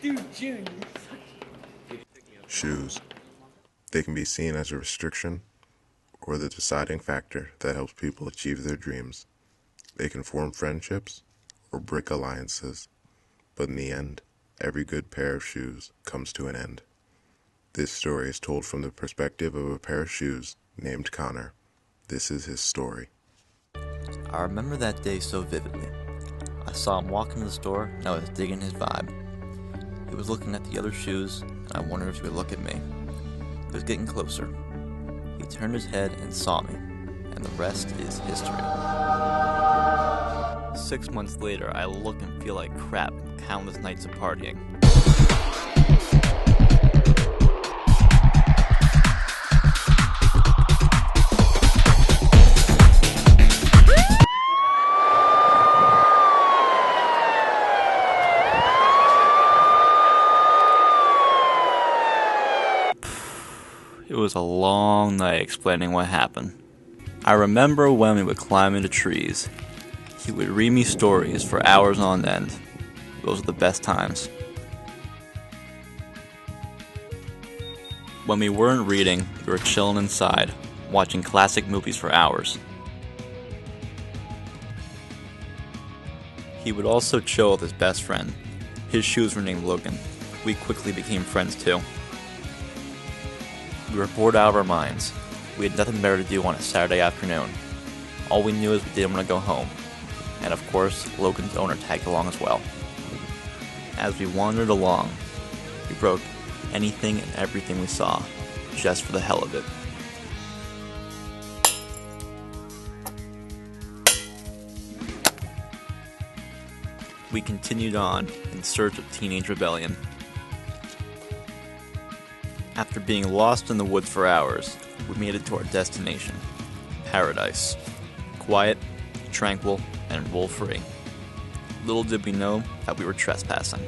Dude, June. Shoes. They can be seen as a restriction or the deciding factor that helps people achieve their dreams. They can form friendships or break alliances, but in the end, every good pair of shoes comes to an end. This story is told from the perspective of a pair of shoes named Connor. This is his story. I remember that day so vividly. I saw him walk into the store and I was digging his vibe. He was looking at the other shoes and I wondered if he would look at me. He was getting closer. He turned his head and saw me, and the rest is history. 6 months later, I look and feel like crap countless nights of partying. It was a long night explaining what happened. I remember when we would climb into trees. He would read me stories for hours on end. Those were the best times. When we weren't reading, we were chilling inside, watching classic movies for hours. He would also chill with his best friend. His shoes were named Logan. We quickly became friends too. We were bored out of our minds. We had nothing better to do on a Saturday afternoon. All we knew is we didn't want to go home. And of course, Logan's owner tagged along as well. As we wandered along, we broke anything and everything we saw, just for the hell of it. We continued on in search of teenage rebellion. After being lost in the woods for hours, we made it to our destination, paradise. Quiet, tranquil, and rule-free. Little did we know that we were trespassing.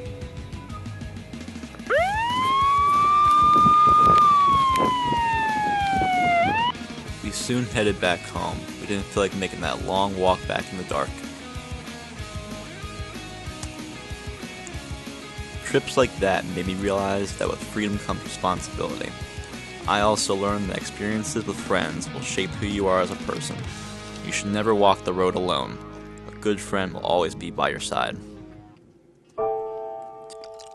We soon headed back home. We didn't feel like making that long walk back in the dark. Trips like that made me realize that with freedom comes responsibility. I also learned that experiences with friends will shape who you are as a person. You should never walk the road alone. A good friend will always be by your side.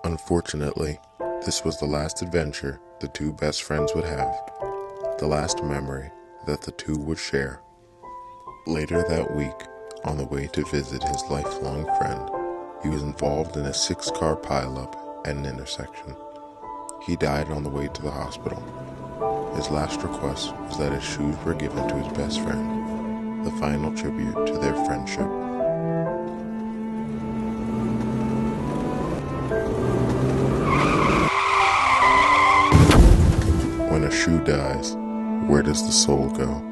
Unfortunately, this was the last adventure the two best friends would have, the last memory that the two would share. Later that week, on the way to visit his lifelong friend, he was involved in a 6-car pileup at an intersection. He died on the way to the hospital. His last request was that his shoes were given to his best friend, the final tribute to their friendship. When a shoe dies, where does the soul go?